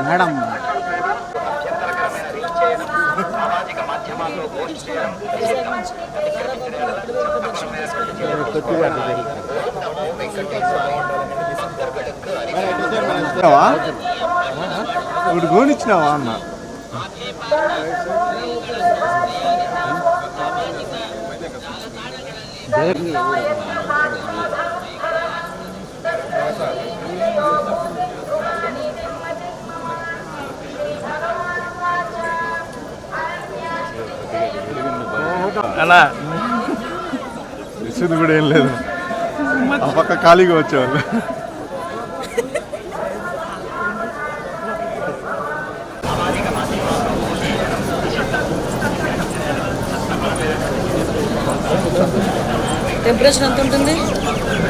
Madam సామాజిక మాధ్యమాల్లో post చేయడం ఇప్పుడు గోనిచ్చినావా అన్న అలా ఇస్తుంది కూడా ఏం లేదు ఆ పక్క ఖాళీగా వచ్చేవాళ్ళు టెంపరేచర్ ఎంత ఉంటుంది?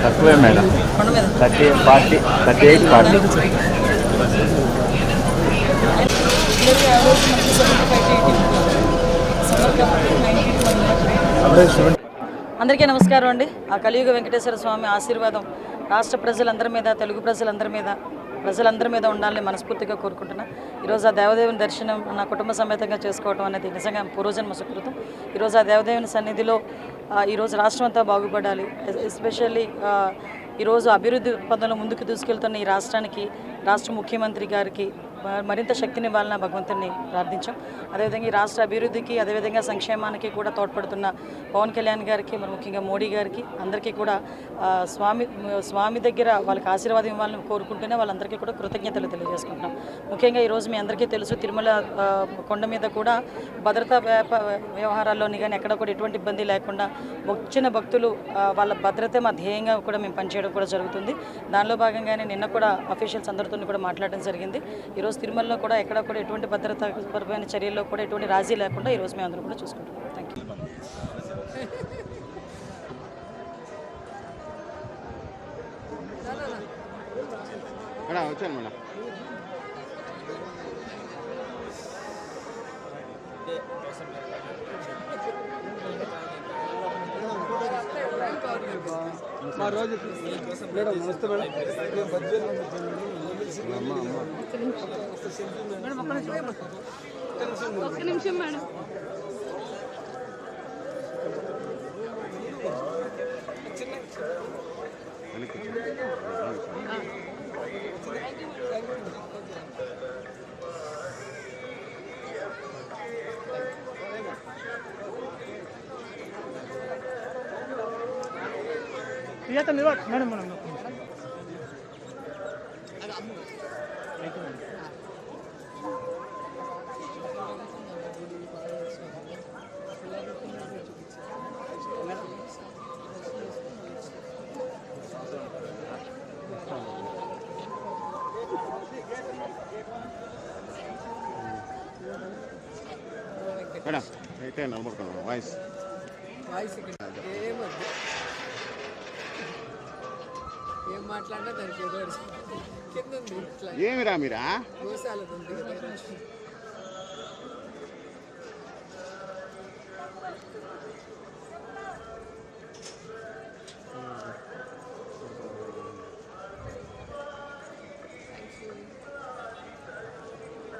తక్కువే మేడం, 38-40. అందరికీ నమస్కారం అండి. ఆ కలియుగ వెంకటేశ్వర స్వామి ఆశీర్వాదం రాష్ట్ర ప్రజలందరి మీద, తెలుగు ప్రజలందరి మీద ఉండాలని మనస్ఫూర్తిగా కోరుకుంటున్నా. ఈరోజు ఆ దేవదేవుని దర్శనం నా కుటుంబ సమేతంగా చేసుకోవడం అనేది నిజంగా పూర్వజన్మ సుకృతం. ఈరోజు ఆ దేవదేవుని సన్నిధిలో ఈరోజు రాష్ట్రం అంతా బాగుపడాలి. ఎస్పెషల్లీ ఈరోజు అభివృద్ధి పదంలో ముందుకు తీసుకెళ్తున్న ఈ రాష్ట్రానికి రాష్ట్ర ముఖ్యమంత్రి గారికి మరింత శక్తినివ్వాలని భగవంతుని ప్రార్థించాం. అదేవిధంగా ఈ రాష్ట్ర అభివృద్ధికి, అదేవిధంగా సంక్షేమానికి కూడా తోడ్పడుతున్న పవన్ కళ్యాణ్ గారికి, మరి ముఖ్యంగా మోడీ గారికి అందరికీ కూడా స్వామి దగ్గర వాళ్ళకి ఆశీర్వాదం ఇవ్వాలని కోరుకుంటూనే వాళ్ళందరికీ కూడా కృతజ్ఞతలు తెలియజేసుకుంటున్నాం. ముఖ్యంగా ఈరోజు మీ అందరికీ తెలుసు, తిరుమల కొండ మీద కూడా భద్రతా వ్యవహారాల్లోని కానీ ఎక్కడ కూడా ఎటువంటి ఇబ్బంది లేకుండా వచ్చిన భక్తులు వాళ్ళ భద్రత మా ధ్యేయంగా కూడా మేము పనిచేయడం కూడా జరుగుతుంది. దానిలో భాగంగానే నిన్న కూడా అఫీషియల్స్ అందరితో కూడా మాట్లాడడం జరిగింది. ఈరోజు తిరుమలలో కూడా ఎక్కడ కూడా ఎటువంటి భద్రతాపరమైన చర్యల్లో కూడా ఎటువంటి రాజీ లేకుండా ఈరోజు మేము అందరం కూడా చూసుకుంటున్నాం. Thank you. వచ్చాను మేడం. మా రోజు మేడం నమస్తే మేడం. ఒక్క నిమిషం మేడం. మేడం మనం మేడం అయితే నమ్మకం వాయిస్ ఏం మాట్లాడినా దానికి ఏదో కింద ఉంది. ఏమిరా మీరా గోశాల ఉంది కదా.